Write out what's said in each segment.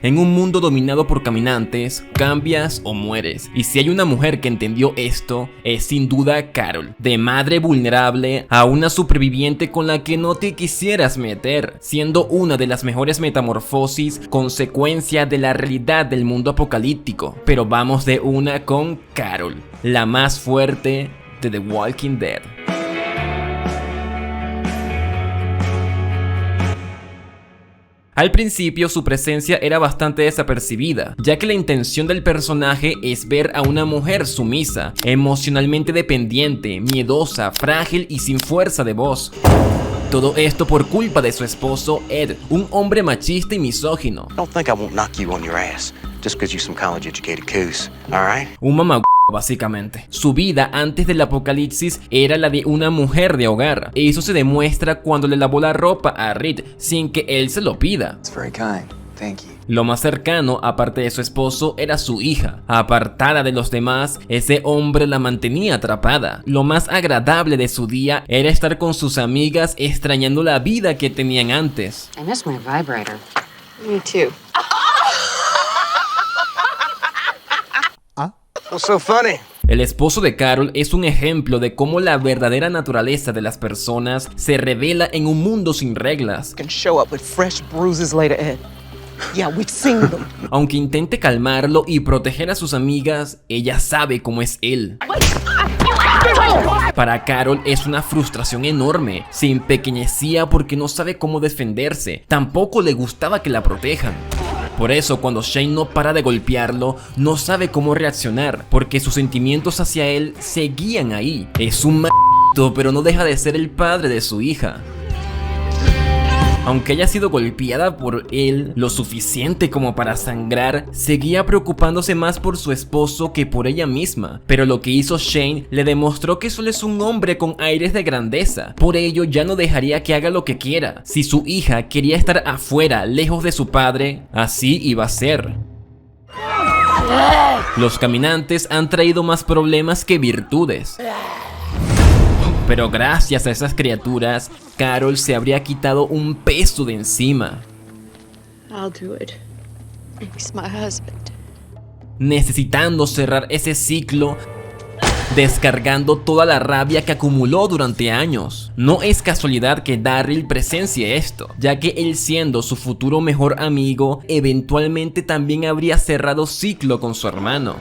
En un mundo dominado por caminantes, cambias o mueres. Y si hay una mujer que entendió esto, es sin duda Carol. De madre vulnerable a una superviviente con la que no te quisieras meter, siendo una de las mejores metamorfosis consecuencia de la realidad del mundo apocalíptico. Pero vamos de una con Carol, la más fuerte de The Walking Dead. Al principio su presencia era bastante desapercibida, ya que la intención del personaje es ver a una mujer sumisa, emocionalmente dependiente, miedosa, frágil y sin fuerza de voz. Todo esto por culpa de su esposo Ed, un hombre machista y misógino. Un mamá básicamente. Su vida antes del apocalipsis era la de una mujer de hogar. Eso se demuestra cuando le lavó la ropa a Reed sin que él se lo pida. Lo más cercano, aparte de su esposo, era su hija. Apartada de los demás, ese hombre la mantenía atrapada. Lo más agradable de su día era estar con sus amigas extrañando la vida que tenían antes. I miss my vibrator. Me too. What's so funny? El esposo de Carol es un ejemplo de cómo la verdadera naturaleza de las personas se revela en un mundo sin reglas. Aunque intente calmarlo y proteger a sus amigas, ella sabe cómo es él. Para Carol es una frustración enorme. Se empequeñecía porque no sabe cómo defenderse. Tampoco le gustaba que la protejan. Por eso cuando Shane no para de golpearlo, no sabe cómo reaccionar, porque sus sentimientos hacia él seguían ahí. Es un pero no deja de ser el padre de su hija. Aunque haya sido golpeada por él lo suficiente como para sangrar, seguía preocupándose más por su esposo que por ella misma. Pero lo que hizo Shane le demostró que solo es un hombre con aires de grandeza. Por ello ya no dejaría que haga lo que quiera. Si su hija quería estar afuera, lejos de su padre, así iba a ser. Los caminantes han traído más problemas que virtudes. Pero gracias a esas criaturas, Carol se habría quitado un peso de encima. I'll do it. He's my husband. Necesitando cerrar ese ciclo, descargando toda la rabia que acumuló durante años. No es casualidad que Daryl presencie esto, ya que él, siendo su futuro mejor amigo, eventualmente también habría cerrado ciclo con su hermano.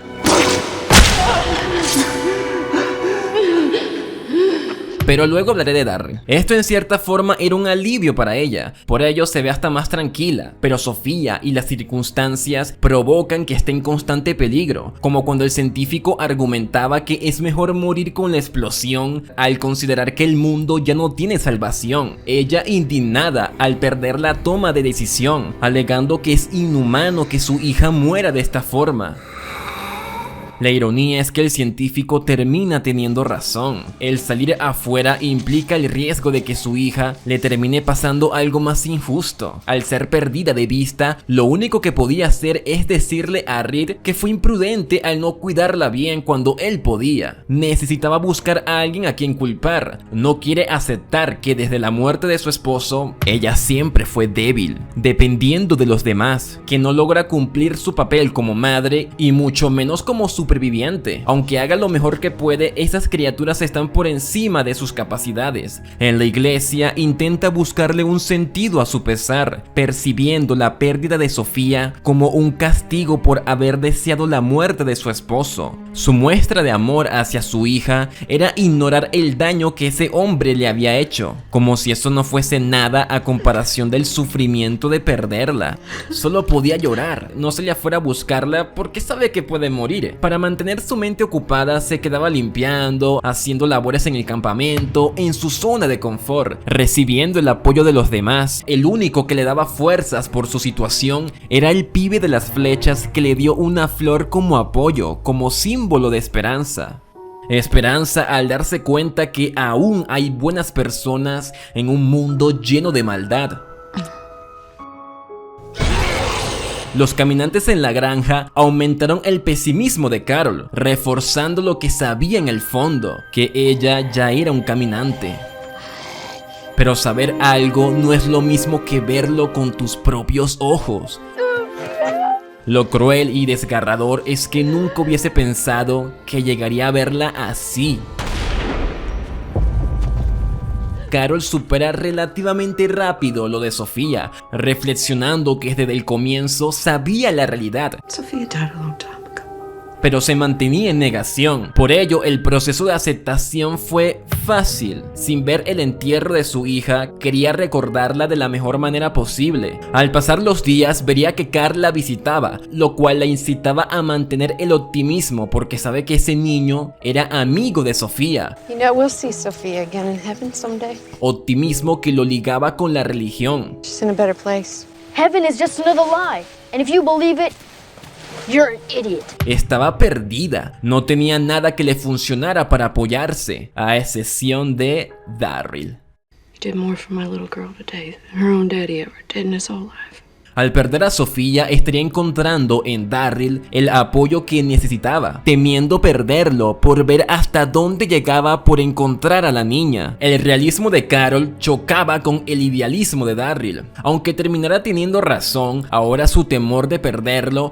Pero luego hablaré de Daryl. Esto en cierta forma era un alivio para ella, por ello se ve hasta más tranquila, pero Sofía y las circunstancias provocan que esté en constante peligro, como cuando el científico argumentaba que es mejor morir con la explosión al considerar que el mundo ya no tiene salvación. Ella indignada al perder la toma de decisión, alegando que es inhumano que su hija muera de esta forma. La ironía es que el científico termina teniendo razón. El salir afuera implica el riesgo de que su hija le termine pasando algo más injusto. Al ser perdida de vista, lo único que podía hacer es decirle a Reed que fue imprudente al no cuidarla bien cuando él podía. Necesitaba buscar a alguien a quien culpar. No quiere aceptar que desde la muerte de su esposo, ella siempre fue débil, dependiendo de los demás, que no logra cumplir su papel como madre y mucho menos como superviviente. Aunque haga lo mejor que puede, esas criaturas están por encima de sus capacidades. En la iglesia intenta buscarle un sentido a su pesar, percibiendo la pérdida de Sofía como un castigo por haber deseado la muerte de su esposo. Su muestra de amor hacia su hija era ignorar el daño que ese hombre le había hecho, como si eso no fuese nada a comparación del sufrimiento de perderla. Solo podía llorar, no se le fuera a buscarla porque sabe que puede morir. Para mantener su mente ocupada se quedaba limpiando, haciendo labores en el campamento, en su zona de confort, recibiendo el apoyo de los demás. El único que le daba fuerzas por su situación era el pibe de las flechas, que le dio una flor como apoyo, como símbolo de esperanza. Esperanza al darse cuenta que aún hay buenas personas en un mundo lleno de maldad. Los caminantes en la granja aumentaron el pesimismo de Carol, reforzando lo que sabía en el fondo, que ella ya era un caminante. Pero saber algo no es lo mismo que verlo con tus propios ojos. Lo cruel y desgarrador es que nunca hubiese pensado que llegaría a verla así. Carol supera relativamente rápido lo de Sofía, reflexionando que desde el comienzo sabía la realidad. Sophia died a long time ago. Pero se mantenía en negación. Por ello, el proceso de aceptación fue fácil. Sin ver el entierro de su hija, quería recordarla de la mejor manera posible. Al pasar los días, vería que Carl la visitaba, lo cual la incitaba a mantener el optimismo porque sabe que ese niño era amigo de Sofía. You know, we'll see Sophia again in heaven someday. Optimismo que lo ligaba con la religión. She's in a better place. Heaven is just another lie. And if you believe it, you're an idiot. Estaba perdida, no tenía nada que le funcionara para apoyarse, a excepción de Darryl. You did more for my little girl today than her own daddy ever did in his whole life. Al perder a Sofía, estaría encontrando en Darryl el apoyo que necesitaba, temiendo perderlo por ver hasta dónde llegaba por encontrar a la niña. El realismo de Carol chocaba con el idealismo de Darryl. Aunque terminara teniendo razón, ahora su temor de perderlo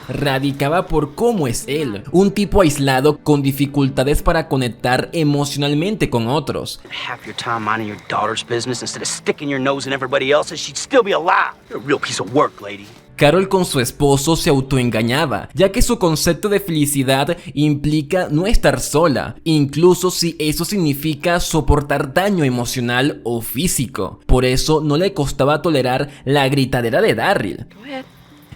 radicaba por cómo es él, un tipo aislado con dificultades para conectar emocionalmente con otros. Half your time minding your daughter's business instead of sticking your nose in everybody else's, she'd still be alive. You're a real piece of work, lady. Carol con su esposo se autoengañaba, ya que su concepto de felicidad implica no estar sola, incluso si eso significa soportar daño emocional o físico. Por eso no le costaba tolerar la gritadera de Darryl. Go ahead.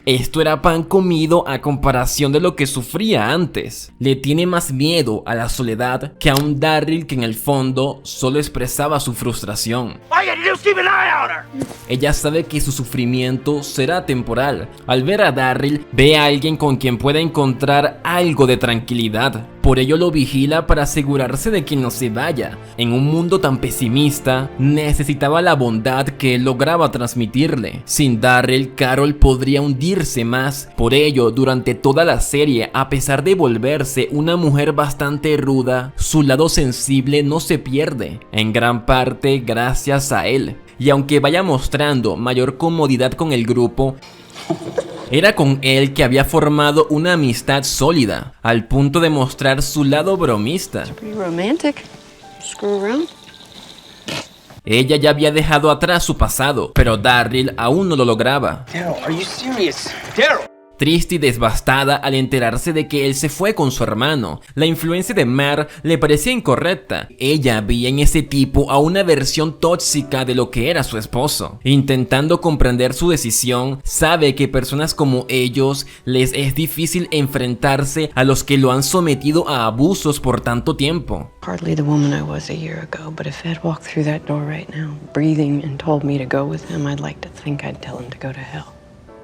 Esto era pan comido a comparación de lo que sufría antes. Le tiene más miedo a la soledad que a un Darryl que en el fondo solo expresaba su frustración. All you had to do is keep an eye on her. Ella sabe que su sufrimiento será temporal. Al ver a Darryl, ve a alguien con quien pueda encontrar algo de tranquilidad. Por ello lo vigila para asegurarse de que no se vaya. En un mundo tan pesimista, necesitaba la bondad que él lograba transmitirle. Sin Darryl, Carol podría hundirse más. Por ello, durante toda la serie, a pesar de volverse una mujer bastante ruda, su lado sensible no se pierde, en gran parte gracias a él. Y aunque vaya mostrando mayor comodidad con el grupo, era con él que había formado una amistad sólida, al punto de mostrar su lado bromista. Pretty romantic. Screw around. Ella ya había dejado atrás su pasado, pero Darryl aún no lo lograba. Daryl, are you serious? Daryl! Triste y devastada al enterarse de que él se fue con su hermano. La influencia de Mar le parecía incorrecta. Ella veía en ese tipo a una versión tóxica de lo que era su esposo. Intentando comprender su decisión, sabe que personas como ellos les es difícil enfrentarse a los que lo han sometido a abusos por tanto tiempo. Hardly the woman I was a year ago, but if Ed walked through that door right now, breathing, and told me to go with him, I'd like to think I'd tell him to go to hell.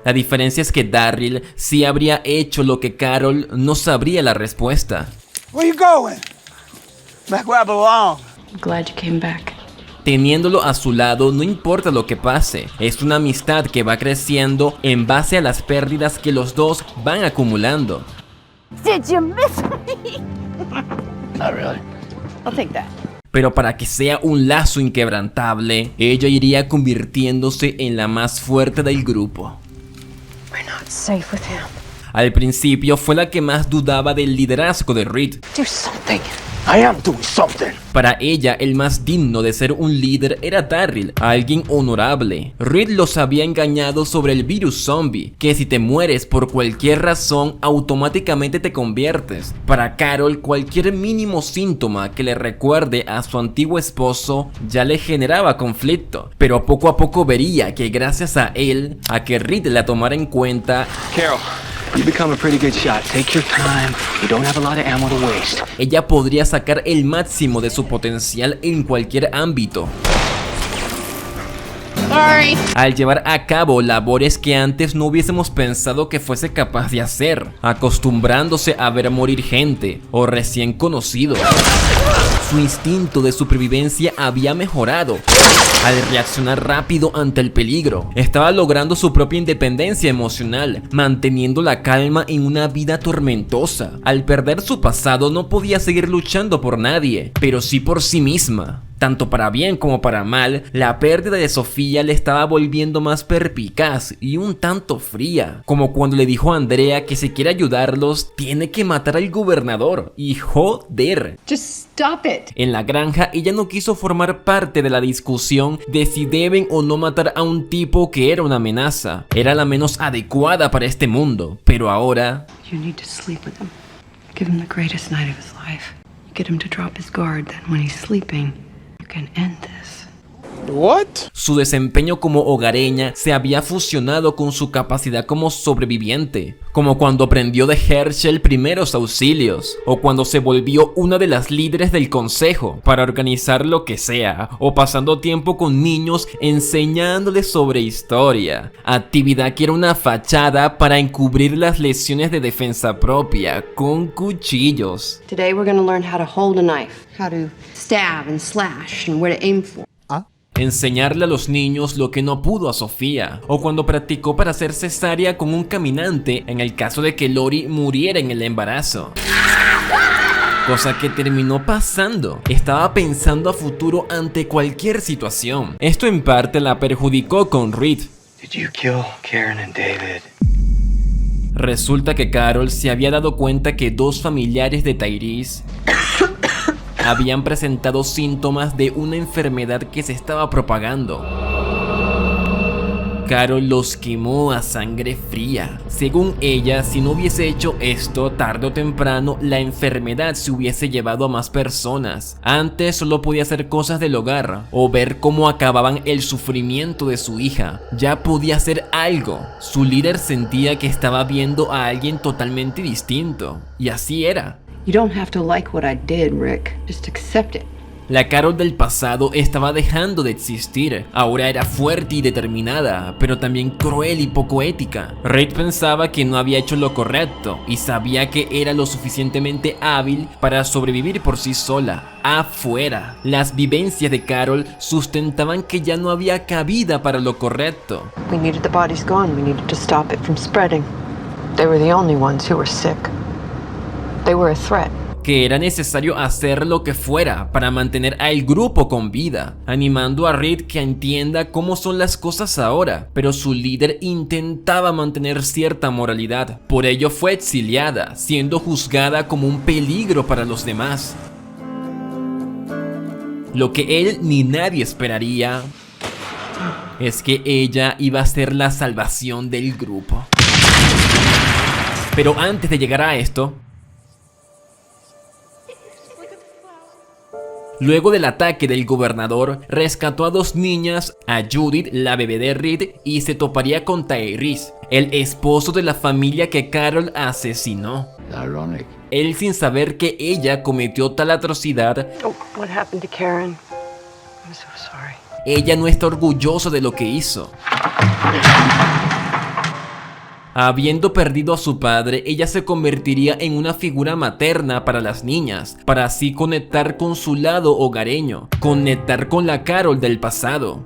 La diferencia es que Darryl sí habría hecho lo que Carol no sabría la respuesta. Where you going? Back where I belong. I'm glad you came back. Teniéndolo a su lado no importa lo que pase, es una amistad que va creciendo en base a las pérdidas que los dos van acumulando. Did you miss me? Not really. I'll take that. Pero para que sea un lazo inquebrantable, ella iría convirtiéndose en la más fuerte del grupo. We're not safe with him. Al principio fue la que más dudaba del liderazgo de Reed. Do something. I am doing something. Para ella, el más digno de ser un líder era Darryl, alguien honorable. Reed los había engañado sobre el virus zombie, que si te mueres por cualquier razón, automáticamente te conviertes. Para Carol, cualquier mínimo síntoma que le recuerde a su antiguo esposo ya le generaba conflicto, pero poco a poco vería que gracias a él, a que Reed la tomara en cuenta, Carol, you become a pretty good shot. Take your time. You don't have a lot of ammo to waste. ella podría sacar el máximo de su potencial en cualquier ámbito. Sorry. Al llevar a cabo labores que antes no hubiésemos pensado que fuese capaz de hacer, acostumbrándose a ver morir gente o recién conocidos. Su instinto de supervivencia había mejorado. Al reaccionar rápido ante el peligro, estaba logrando su propia independencia emocional, manteniendo la calma en una vida tormentosa. Al perder su pasado no podía seguir luchando por nadie, pero sí por sí misma. Tanto para bien como para mal, la pérdida de Sofía le estaba volviendo más perspicaz y un tanto fría, como cuando le dijo a Andrea que si quiere ayudarlos, tiene que matar al gobernador, y joder. Just stop it. En la granja, ella no quiso formar parte de la discusión de si deben o no matar a un tipo que era una amenaza. Era la menos adecuada para este mundo, pero ahora... You need to sleep with him. Give him the greatest night of his life. Get him to drop his guard, then when he's sleeping, you can end this. What? Su desempeño como hogareña se había fusionado con su capacidad como sobreviviente, como cuando aprendió de Herschel primeros auxilios, o cuando se volvió una de las líderes del consejo para organizar lo que sea, o pasando tiempo con niños enseñándoles sobre historia, actividad que era una fachada para encubrir las lesiones de defensa propia con cuchillos. Today we're going to learn how to hold a knife, how to stab and slash, and where to aim for. Enseñarle a los niños lo que no pudo a Sofía, o cuando practicó para hacer cesárea con un caminante en el caso de que Lori muriera en el embarazo. Cosa que terminó pasando. Estaba pensando a futuro ante cualquier situación. Esto en parte la perjudicó con Reed. Did you kill Karen and David? Resulta que Carol se había dado cuenta que dos familiares de Tyrese habían presentado síntomas de una enfermedad que se estaba propagando. Carol los quemó a sangre fría. Según ella, si no hubiese hecho esto, tarde o temprano la enfermedad se hubiese llevado a más personas. Antes solo podía hacer cosas del hogar o ver cómo acababan el sufrimiento de su hija. Ya podía hacer algo. Su líder sentía que estaba viendo a alguien totalmente distinto. Y así era. You don't have to like what I did, Rick. Just accept it. La Carol del pasado estaba dejando de existir. Ahora era fuerte y determinada, pero también cruel y poco ética. Reed pensaba que no había hecho lo correcto y sabía que era lo suficientemente hábil para sobrevivir por sí sola. Afuera, las vivencias de Carol sustentaban que ya no había cabida para lo correcto. We needed the bodies gone. We needed to stop it from spreading. They were the only ones who were sick. They were a threat. Que era necesario hacer lo que fuera para mantener al grupo con vida, animando a Reed que entienda cómo son las cosas ahora, pero su líder intentaba mantener cierta moralidad. Por ello fue exiliada, siendo juzgada como un peligro para los demás. Lo que él ni nadie esperaría es que ella iba a ser la salvación del grupo. Pero antes de llegar a esto, luego del ataque del gobernador, rescató a dos niñas, a Judith, la bebé de Reed, y se toparía con Tyrese, el esposo de la familia que Carol asesinó. Ironic. Él sin saber que ella cometió tal atrocidad. Oh, what happened to Karen? I'm so sorry. Ella no está orgulloso de lo que hizo. Habiendo perdido a su padre, ella se convertiría en una figura materna para las niñas, para así conectar con su lado hogareño, conectar con la Carol del pasado.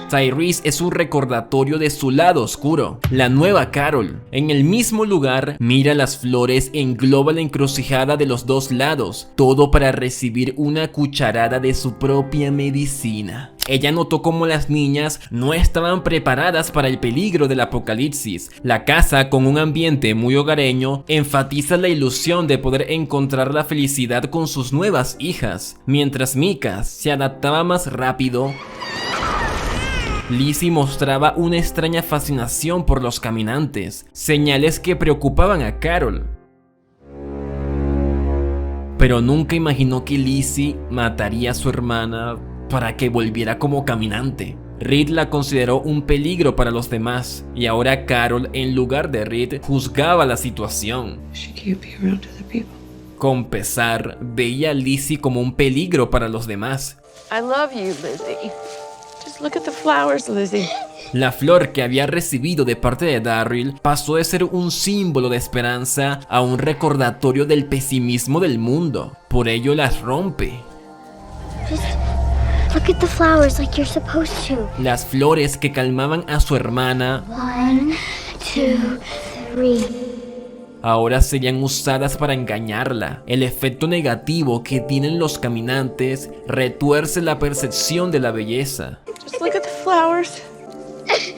Tyrese es un recordatorio de su lado oscuro, la nueva Carol. En el mismo lugar, mira las flores, engloba la encrucijada de los dos lados, todo para recibir una cucharada de su propia medicina. Ella notó cómo las niñas no estaban preparadas para el peligro del apocalipsis. La casa, con un ambiente muy hogareño, enfatiza la ilusión de poder encontrar la felicidad con sus nuevas hijas. Mientras Micah se adaptaba más rápido, Lizzie mostraba una extraña fascinación por los caminantes, señales que preocupaban a Carol. Pero nunca imaginó que Lizzie mataría a su hermana para que volviera como caminante. Reed la consideró un peligro para los demás, y ahora Carol, en lugar de Reed, juzgaba la situación. She can't be around other people. Con pesar, veía a Lizzie como un peligro para los demás. I love you, Lizzie. Just look at the flowers, Lizzie. La flor que había recibido de parte de Darryl pasó de ser un símbolo de esperanza a un recordatorio del pesimismo del mundo. Por ello las rompe. Just look at the flowers like you're supposed to. Las flores que calmaban a su hermana 1, 2, 3. ahora serían usadas para engañarla. El efecto negativo que tienen los caminantes retuerce la percepción de la belleza. Just look at the flowers.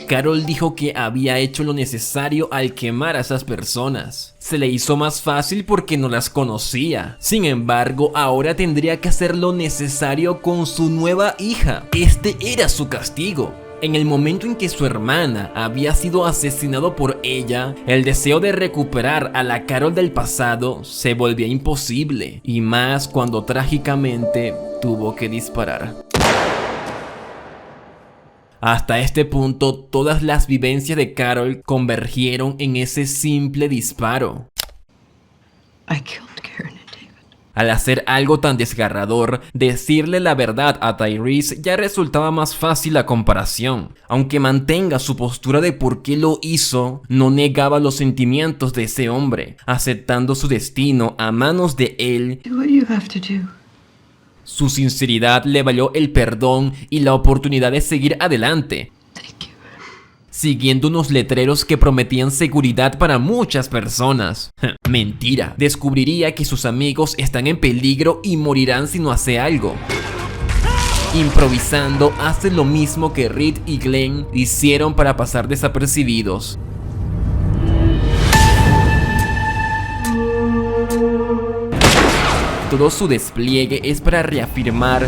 Carol dijo que había hecho lo necesario al quemar a esas personas. Se le hizo más fácil porque no las conocía. Sin embargo, ahora tendría que hacer lo necesario con su nueva hija. Este era su castigo. En el momento en que su hermana había sido asesinado por ella, el deseo de recuperar a la Carol del pasado se volvía imposible. Y más cuando trágicamente tuvo que disparar. Hasta este punto, todas las vivencias de Carol convergieron en ese simple disparo. I killed Karen and David. Al hacer algo tan desgarrador, decirle la verdad a Tyrese ya resultaba más fácil a comparación. Aunque mantenga su postura de por qué lo hizo, no negaba los sentimientos de ese hombre, aceptando su destino a manos de él. Do what you have to do. Su sinceridad le valió el perdón y la oportunidad de seguir adelante, siguiendo unos letreros que prometían seguridad para muchas personas. Mentira, descubriría que sus amigos están en peligro y morirán si no hace algo. Improvisando, hace lo mismo que Reed y Glenn hicieron para pasar desapercibidos. Todo su despliegue es para reafirmar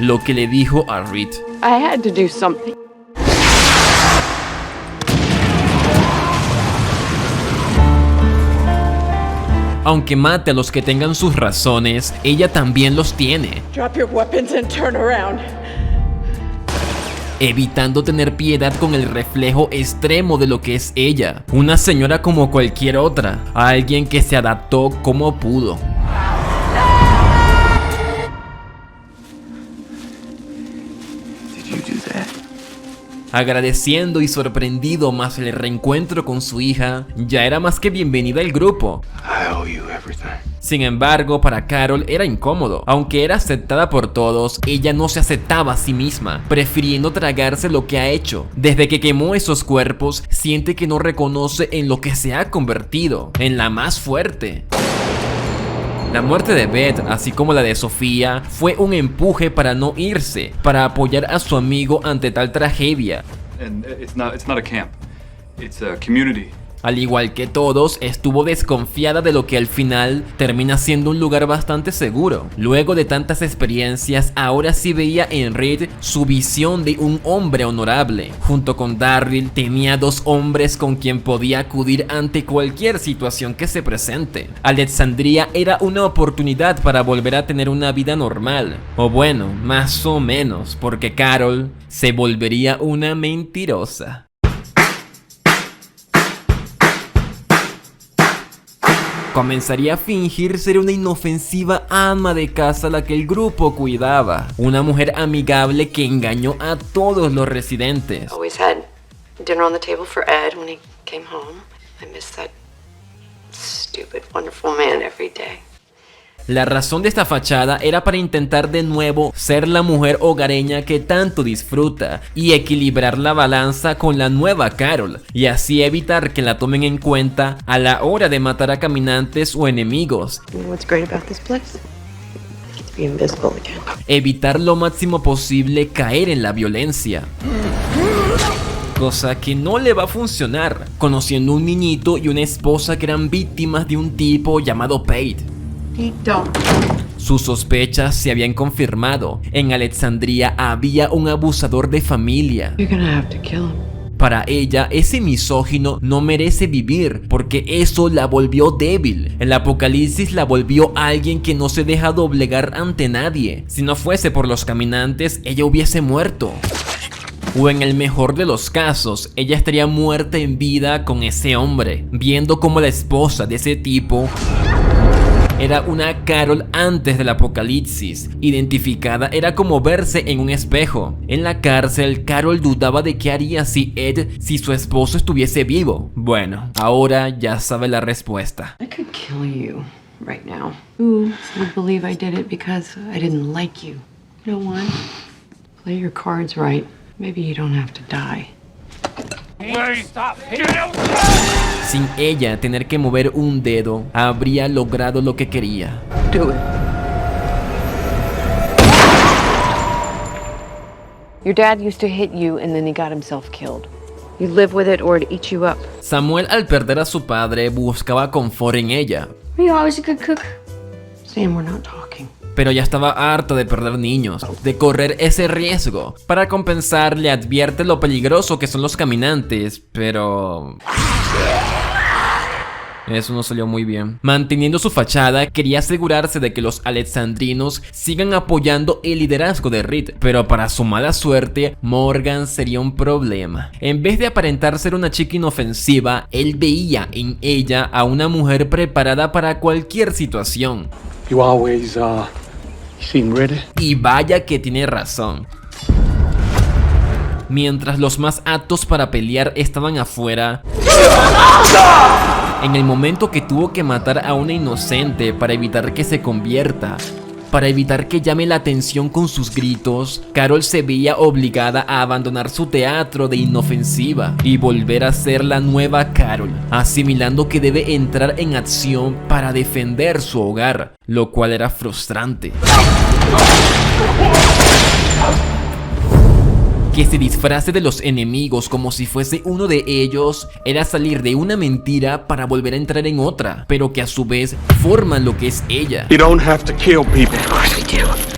lo que le dijo a Reed. I had to do something. Aunque mate a los que tengan sus razones, ella también los tiene, Drop your weapons and turn around. evitando tener piedad con el reflejo extremo de lo que es ella. Una señora como cualquier otra, alguien que se adaptó como pudo. Agradeciendo y sorprendido más el reencuentro con su hija, ya era más que bienvenida al grupo. Sin embargo, para Carol era incómodo. Aunque era aceptada por todos, ella no se aceptaba a sí misma, prefiriendo tragarse lo que ha hecho. Desde que quemó esos cuerpos, siente que no reconoce en lo que se ha convertido, en la más fuerte. La muerte de Beth, así como la de Sofía, fue un empuje para no irse, para apoyar a su amigo ante tal tragedia. And it's not a camp. It's a community. Al igual que todos, estuvo desconfiada de lo que al final termina siendo un lugar bastante seguro. Luego de tantas experiencias, ahora sí veía en Reed su visión de un hombre honorable. Junto con Darryl, tenía dos hombres con quien podía acudir ante cualquier situación que se presente. Alexandria era una oportunidad para volver a tener una vida normal. O bueno, más o menos, porque Carol se volvería una mentirosa. Comenzaría a fingir ser una inofensiva ama de casa a la que el grupo cuidaba. Una mujer amigable que engañó a todos los residentes. Always had dinner on the table for Ed when he came home. I miss that stupid, wonderful man every day. La razón de esta fachada era para intentar de nuevo ser la mujer hogareña que tanto disfruta y equilibrar la balanza con la nueva Carol, y así evitar que la tomen en cuenta a la hora de matar a caminantes o enemigos. You know what's great about this place? To be invisible again. Evitar lo máximo posible caer en la violencia. Cosa que no le va a funcionar, conociendo un niñito y una esposa que eran víctimas de un tipo llamado Pate. Sus sospechas se habían confirmado. En Alexandria había un abusador de familia. You're gonna have to kill him. Para ella, ese misógino no merece vivir, porque eso la volvió débil. El apocalipsis la volvió alguien que no se deja doblegar ante nadie. Si no fuese por los caminantes, ella hubiese muerto. O en el mejor de los casos, ella estaría muerta en vida con ese hombre, viendo como la esposa de ese tipo era una Carol antes del apocalipsis. Identificada era como verse en un espejo. En la cárcel, Carol dudaba de qué haría si su esposo estuviese vivo. Bueno, ahora ya sabe la respuesta. I could kill you right now. Who would believe I did it because I didn't like you? No one. Play your cards right. Maybe you don't have to die. Sin ella tener que mover un dedo, habría logrado lo que quería. Do it. Your dad used to hit you and then he got himself killed. You live with it or it eats you up. Samuel, al perder a su padre, buscaba confort en ella, Were you always a good cook? Sam, we're not talking. pero ya estaba harta de perder niños, de correr ese riesgo. Para compensar, le advierte lo peligroso que son los caminantes, pero... eso no salió muy bien. Manteniendo su fachada, quería asegurarse de que los alexandrinos sigan apoyando el liderazgo de Reed, pero para su mala suerte, Morgan sería un problema. En vez de aparentar ser una chica inofensiva, él veía en ella a una mujer preparada para cualquier situación. You always, seem ready. Y vaya que tiene razón. Mientras los más aptos para pelear estaban afuera, en el momento que tuvo que matar a una inocente para evitar que se convierta, para evitar que llame la atención con sus gritos, Carol se veía obligada a abandonar su teatro de inofensiva y volver a ser la nueva Carol, asimilando que debe entrar en acción para defender su hogar, lo cual era frustrante. Que se disfrace de los enemigos como si fuese uno de ellos era salir de una mentira para volver a entrar en otra, pero que a su vez forman lo que es ella. You don't have to kill people.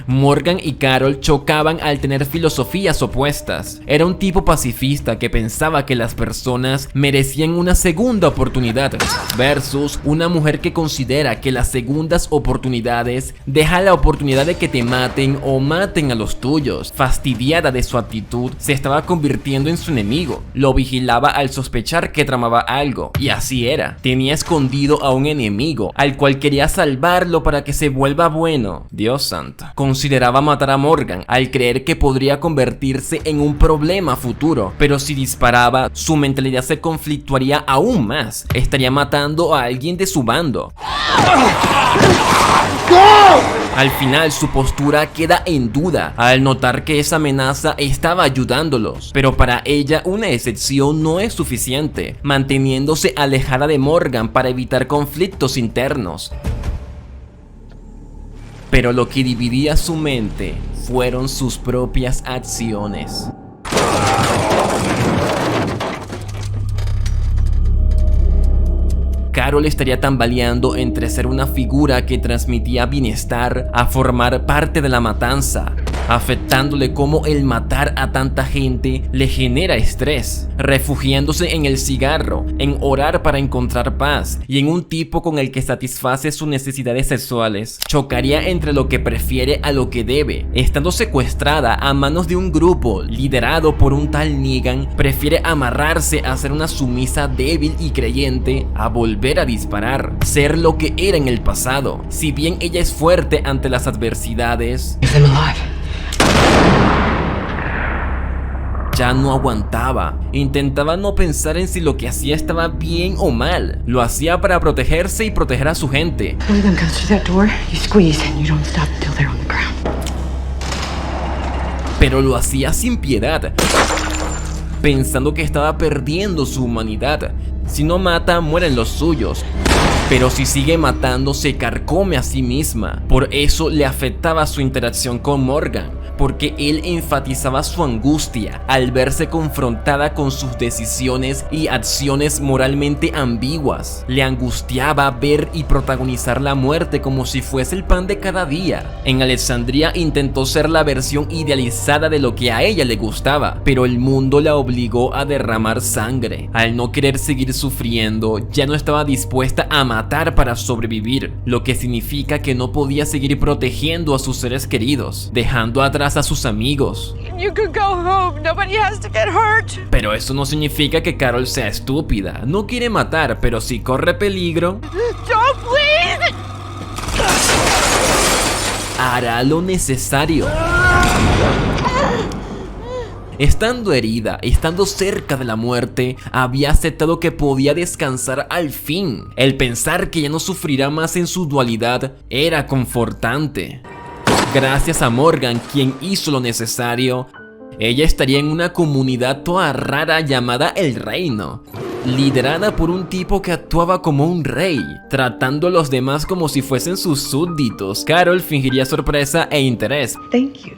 Morgan y Carol chocaban al tener filosofías opuestas. Era un tipo pacifista que pensaba que las personas merecían una segunda oportunidad, versus una mujer que considera que las segundas oportunidades deja la oportunidad de que te maten o maten a los tuyos. Fastidiada de su actitud, se estaba convirtiendo en su enemigo. Lo vigilaba al sospechar que tramaba algo, y así era. Tenía escondido a un enemigo, al cual quería salvarlo para que se vuelva bueno. Dios santo. Consideraba matar a Morgan, al creer que podría convertirse en un problema futuro, pero si disparaba, su mentalidad se conflictuaría aún más. Estaría matando a alguien de su bando. Al final su postura queda en duda al notar que esa amenaza estaba ayudándolos, pero para ella una excepción no es suficiente, manteniéndose alejada de Morgan para evitar conflictos internos. Pero lo que dividía su mente fueron sus propias acciones. Carol estaría tambaleando entre ser una figura que transmitía bienestar a formar parte de la matanza, afectándole como el matar a tanta gente le genera estrés, refugiándose en el cigarro, en orar para encontrar paz y en un tipo con el que satisface sus necesidades sexuales. Chocaría entre lo que prefiere a lo que debe. Estando secuestrada a manos de un grupo liderado por un tal Negan, prefiere amarrarse a ser una sumisa débil y creyente a volver a disparar, ser lo que era en el pasado. Si bien ella es fuerte ante las adversidades, ya no aguantaba. Intentaba no pensar en si lo que hacía estaba bien o mal. Lo hacía para protegerse y proteger a su gente. One of them goes through that door, you squeeze and you don't stop till they're on the ground. Pero lo hacía sin piedad, pensando que estaba perdiendo su humanidad. Si no mata, mueren los suyos. Pero si sigue matando, se carcome a sí misma. Por eso le afectaba su interacción con Morgan, porque él enfatizaba su angustia al verse confrontada con sus decisiones y acciones moralmente ambiguas. Le angustiaba ver y protagonizar la muerte como si fuese el pan de cada día. En Alexandria intentó ser la versión idealizada de lo que a ella le gustaba, pero el mundo la obligó a derramar sangre. Al no querer seguir sufriendo, ya no estaba dispuesta a matar para sobrevivir, lo que significa que no podía seguir protegiendo a sus seres queridos, dejando atrás a sus amigos. You could go home. Nobody has to get hurt. Pero eso no significa que Carol sea estúpida. No quiere matar, pero si corre peligro, Don't, please. hará lo necesario. Estando herida, estando cerca de la muerte, había aceptado que podía descansar al fin. El pensar que ya no sufrirá más en su dualidad era confortante. Gracias a Morgan, quien hizo lo necesario, Ella estaría en una comunidad toda rara llamada El Reino, liderada por un tipo que actuaba como un rey, tratando a los demás como si fuesen sus súbditos. Carol fingiría sorpresa e interés. Thank you,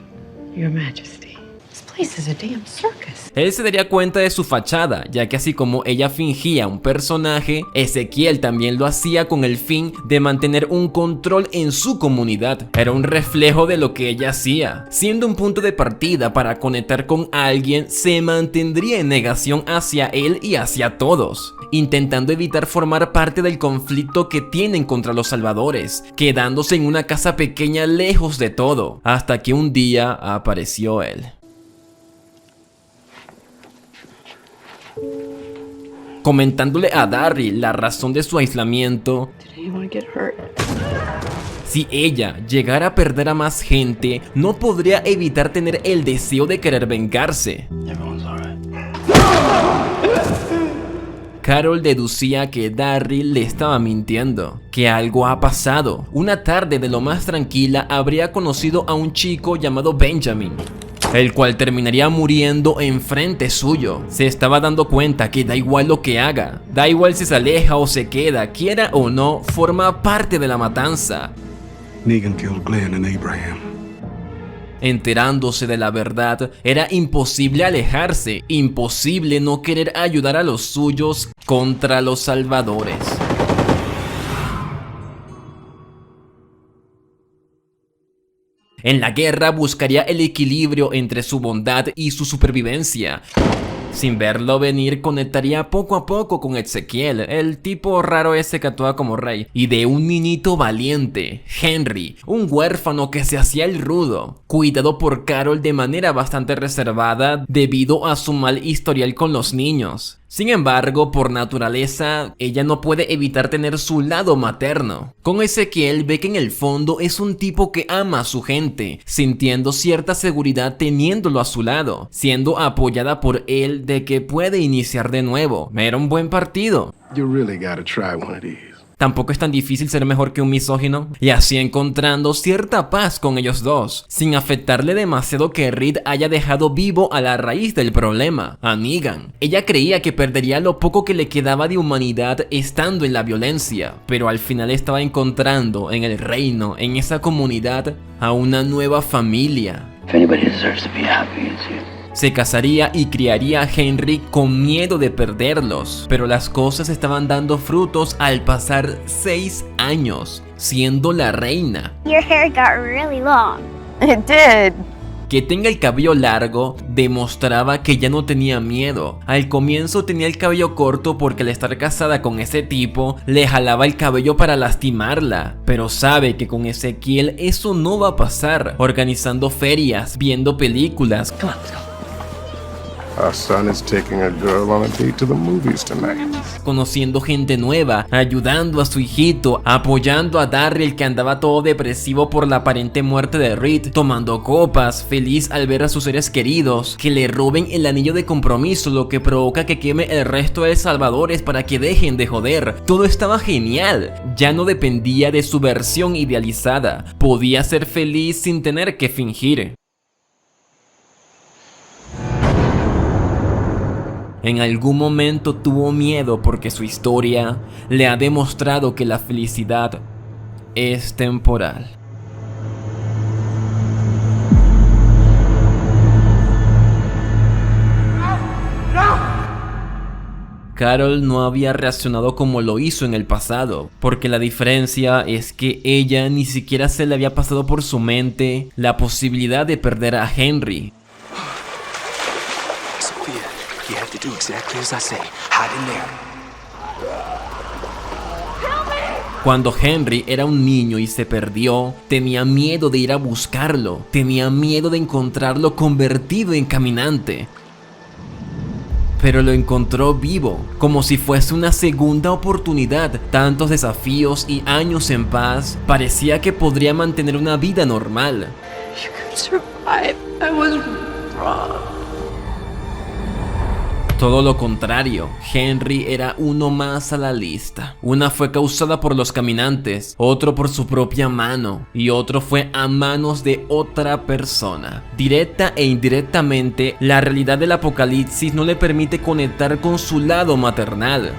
Your Majesty. This place is a damn circus. Él se daría cuenta de su fachada, ya que así como ella fingía un personaje, Ezequiel también lo hacía con el fin de mantener un control en su comunidad. Era un reflejo de lo que ella hacía. Siendo un punto de partida para conectar con alguien, se mantendría en negación hacia él y hacia todos, intentando evitar formar parte del conflicto que tienen contra los salvadores, quedándose en una casa pequeña lejos de todo, hasta que un día apareció él. Comentándole a Darryl la razón de su aislamiento. Did anyone get hurt? Si ella llegara a perder a más gente, no podría evitar tener el deseo de querer vengarse. Everyone's all right. Carol deducía que Darryl le estaba mintiendo, que algo ha pasado. Una tarde de lo más tranquila habría conocido a un chico llamado Benjamin, el cual terminaría muriendo enfrente suyo. Se estaba dando cuenta que da igual lo que haga, da igual si se aleja o se queda, quiera o no, forma parte de la matanza. Negan killed Glenn and Abraham. Enterándose de la verdad, era imposible alejarse, imposible no querer ayudar a los suyos contra los salvadores. En la guerra buscaría el equilibrio entre su bondad y su supervivencia. Sin verlo venir, conectaría poco a poco con Ezequiel, el tipo raro ese que actúa como rey, y de un niñito valiente, Henry, un huérfano que se hacía el rudo, cuidado por Carol de manera bastante reservada debido a su mal historial con los niños. Sin embargo, por naturaleza, ella no puede evitar tener su lado materno. Con Ezequiel ve que en el fondo es un tipo que ama a su gente, sintiendo cierta seguridad teniéndolo a su lado, siendo apoyada por él de que puede iniciar de nuevo. Era un buen partido. You really gotta try one of these. Tampoco es tan difícil ser mejor que un misógino, y así encontrando cierta paz con ellos dos, sin afectarle demasiado que Reed haya dejado vivo a la raíz del problema, a Negan. Ella creía que perdería lo poco que le quedaba de humanidad estando en la violencia, pero al final estaba encontrando en el reino, en esa comunidad, a una nueva familia. If anybody deserves to be happy, it's you. Se casaría y criaría a Henry con miedo de perderlos, pero las cosas estaban dando frutos al pasar 6 años, siendo la reina. Your hair got really long. It did. Que tenga el cabello largo demostraba que ya no tenía miedo. Al comienzo tenía el cabello corto porque al estar casada con ese tipo le jalaba el cabello para lastimarla, pero sabe que con Ezequiel eso no va a pasar, organizando ferias, viendo películas. Come on, let's go. Our son is taking a girl on a date to the movies tonight. Conociendo gente nueva, ayudando a su hijito, apoyando a Darryl que andaba todo depresivo por la aparente muerte de Reed, tomando copas, feliz al ver a sus seres queridos, que le roben el anillo de compromiso, lo que provoca que queme el resto de salvadores para que dejen de joder. Todo estaba genial, ya no dependía de su versión idealizada, podía ser feliz sin tener que fingir. En algún momento tuvo miedo porque su historia le ha demostrado que la felicidad es temporal. Carol no había reaccionado como lo hizo en el pasado, porque la diferencia es que ella ni siquiera se le había pasado por su mente la posibilidad de perder a Henry. You have to do exactly as I say. Hide in there. Cuando Henry era un niño y se perdió, tenía miedo de ir a buscarlo, tenía miedo de encontrarlo convertido en caminante. Pero lo encontró vivo, como si fuese una segunda oportunidad. Tantos desafíos y años en paz, parecía que podría mantener una vida normal. You could survive. I was wrong. Todo lo contrario, Henry era uno más a la lista. Una fue causada por los caminantes, otro por su propia mano y otro fue a manos de otra persona. Directa e indirectamente, la realidad del apocalipsis no le permite conectar con su lado maternal.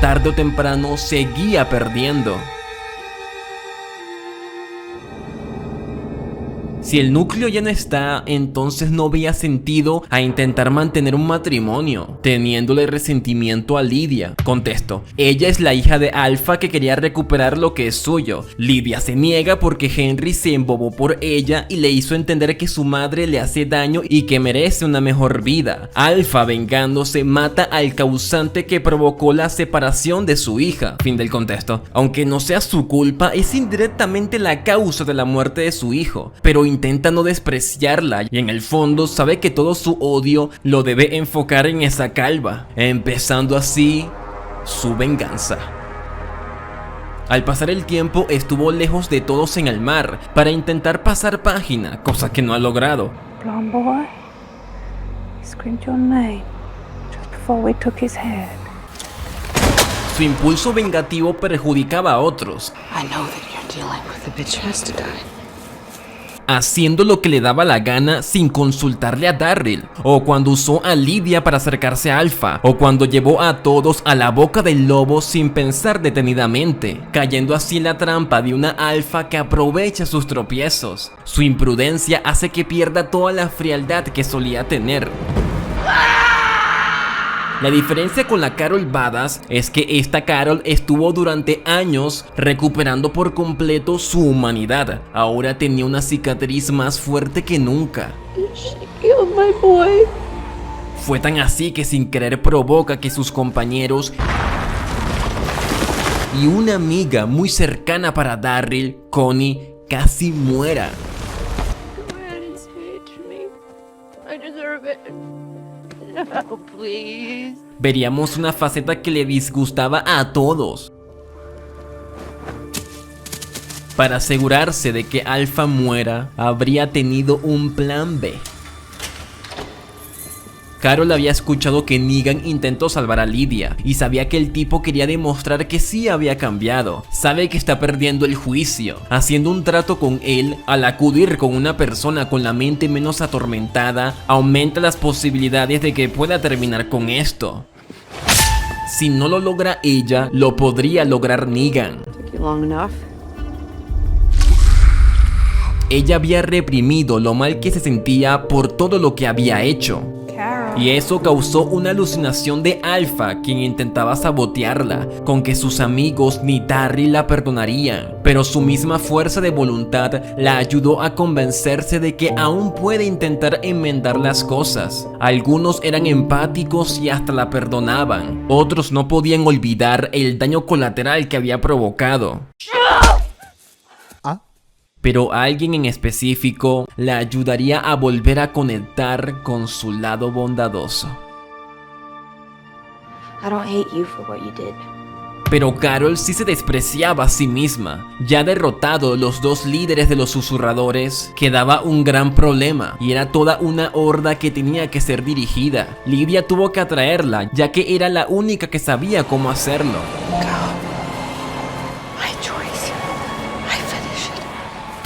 Tarde o temprano seguía perdiendo. Si el núcleo ya no está, entonces no veía sentido a intentar mantener un matrimonio, teniéndole resentimiento a Lydia. Contesto, ella es la hija de Alpha que quería recuperar lo que es suyo. Lydia se niega porque Henry se embobó por ella y le hizo entender que su madre le hace daño y que merece una mejor vida. Alpha, vengándose, mata al causante que provocó la separación de su hija. Fin del contexto. Aunque no sea su culpa, es indirectamente la causa de la muerte de su hijo, pero intenta no despreciarla y en el fondo sabe que todo su odio lo debe enfocar en esa calva, empezando así su venganza. Al pasar el tiempo estuvo lejos de todos en el mar para intentar pasar página, cosa que no ha logrado. Blonde boy, he screamed your name just before we took his head. Su impulso vengativo perjudicaba a otros, I know that you're dealing with the bitch who has to die. haciendo lo que le daba la gana sin consultarle a Darryl, o cuando usó a Lydia para acercarse a Alpha, o cuando llevó a todos a la boca del lobo sin pensar detenidamente, cayendo así en la trampa de una Alpha que aprovecha sus tropiezos. Su imprudencia hace que pierda toda la frialdad que solía tener. La diferencia con la Carol Badass es que esta Carol estuvo durante años recuperando por completo su humanidad. Ahora tenía una cicatriz más fuerte que nunca. She killed my boy. Fue tan así que sin querer provoca que sus compañeros y una amiga muy cercana para Darryl, Connie, casi muera. Go ahead and say it to me. I deserve it. No, please. Veríamos una faceta que le disgustaba a todos. Para asegurarse de que Alpha muera, habría tenido un plan B. Carol había escuchado que Negan intentó salvar a Lydia y sabía que el tipo quería demostrar que sí había cambiado. Sabe que está perdiendo el juicio, haciendo un trato con él. Al acudir con una persona con la mente menos atormentada, aumenta las posibilidades de que pueda terminar con esto. Si no lo logra ella, lo podría lograr Negan. Took you long enough? Ella había reprimido lo mal que se sentía por todo lo que había hecho. Y eso causó una alucinación de Alpha, quien intentaba sabotearla, con que sus amigos ni Darryl la perdonarían. Pero su misma fuerza de voluntad la ayudó a convencerse de que aún puede intentar enmendar las cosas. Algunos eran empáticos y hasta la perdonaban. Otros no podían olvidar el daño colateral que había provocado. Pero alguien en específico la ayudaría a volver a conectar con su lado bondadoso. I don't hate you for what you did. Pero Carol sí se despreciaba a sí misma. Ya derrotado los dos líderes de los susurradores, quedaba un gran problema, y era toda una horda que tenía que ser dirigida. Lydia tuvo que atraerla, ya que era la única que sabía cómo hacerlo.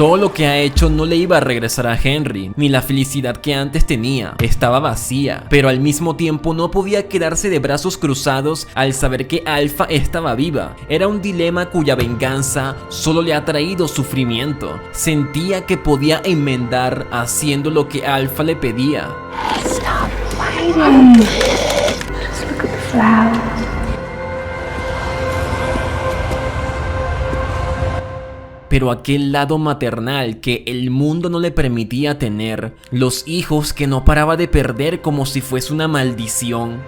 Todo lo que ha hecho no le iba a regresar a Henry, ni la felicidad que antes tenía. Estaba vacía, pero al mismo tiempo no podía quedarse de brazos cruzados al saber que Alpha estaba viva. Era un dilema cuya venganza solo le ha traído sufrimiento. Sentía que podía enmendar haciendo lo que Alpha le pedía. Stop fighting. Just look at the flowers. Pero aquel lado maternal que el mundo no le permitía tener, los hijos que no paraba de perder como si fuese una maldición.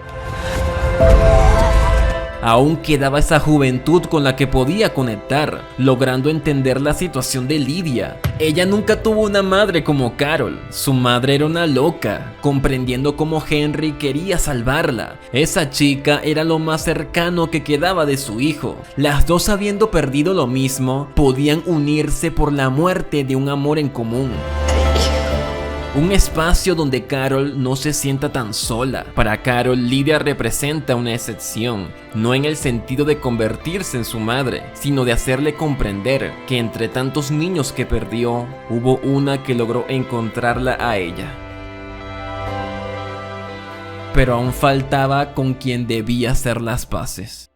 Aún quedaba esa juventud con la que podía conectar, logrando entender la situación de Lydia. Ella nunca tuvo una madre como Carol, su madre era una loca, comprendiendo cómo Henry quería salvarla. Esa chica era lo más cercano que quedaba de su hijo. Las dos, habiendo perdido lo mismo, podían unirse por la muerte de un amor en común. Un espacio donde Carol no se sienta tan sola. Para Carol, Lydia representa una excepción, no en el sentido de convertirse en su madre, sino de hacerle comprender que entre tantos niños que perdió, hubo una que logró encontrarla a ella. Pero aún faltaba con quien debía hacer las paces.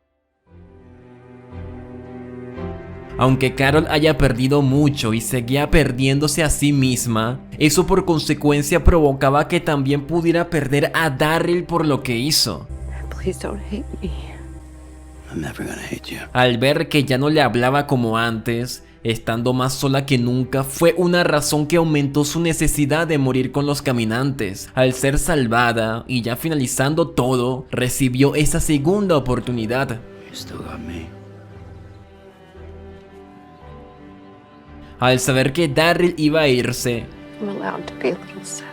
Aunque Carol haya perdido mucho y seguía perdiéndose a sí misma, eso por consecuencia provocaba que también pudiera perder a Darryl por lo que hizo. Please don't hate me. I'm never gonna hate you. Al ver que ya no le hablaba como antes, estando más sola que nunca, fue una razón que aumentó su necesidad de morir con los caminantes. Al ser salvada y ya finalizando todo, recibió esa segunda oportunidad. You still got me. Al saber que Darryl iba a irse, I'm allowed to be a little sad.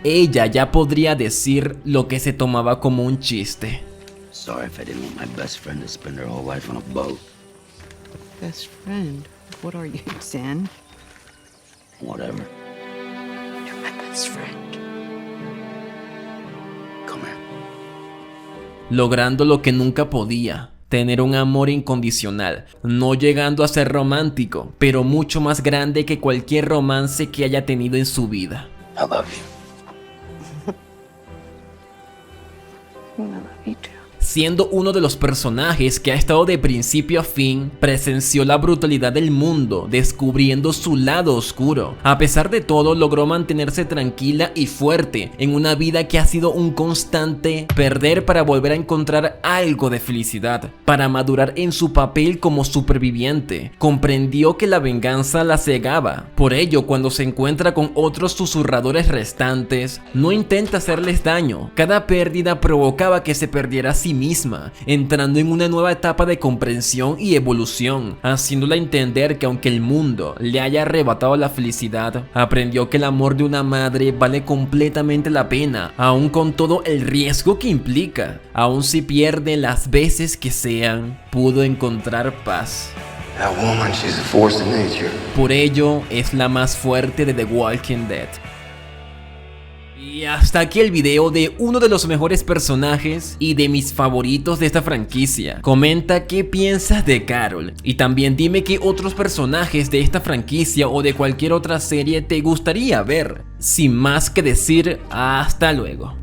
ella ya podría decir lo que se tomaba como un chiste. Sorry if I didn't want my best friend to spend her whole life on a boat. Best friend? What are you, Zen? Whatever. You're my best friend. Come here. Logrando lo que nunca podía. Tener un amor incondicional, no llegando a ser romántico, pero mucho más grande que cualquier romance que haya tenido en su vida. I love you. I love you too. Siendo uno de los personajes que ha estado de principio a fin, presenció la brutalidad del mundo, descubriendo su lado oscuro. A pesar de todo, logró mantenerse tranquila y fuerte en una vida que ha sido un constante perder para volver a encontrar algo de felicidad. Para madurar en su papel como superviviente, comprendió que la venganza la cegaba. Por ello, cuando se encuentra con otros susurradores restantes, no intenta hacerles daño. Cada pérdida provocaba que se perdiera a sí misma, entrando en una nueva etapa de comprensión y evolución, haciéndola entender que aunque el mundo le haya arrebatado la felicidad, aprendió que el amor de una madre vale completamente la pena, aun con todo el riesgo que implica. Aun si pierde las veces que sean, pudo encontrar paz. That woman, she's a force of nature. Por ello, es la más fuerte de The Walking Dead. Y hasta aquí el video de uno de los mejores personajes y de mis favoritos de esta franquicia. Comenta qué piensas de Carol y también dime qué otros personajes de esta franquicia o de cualquier otra serie te gustaría ver. Sin más que decir, hasta luego.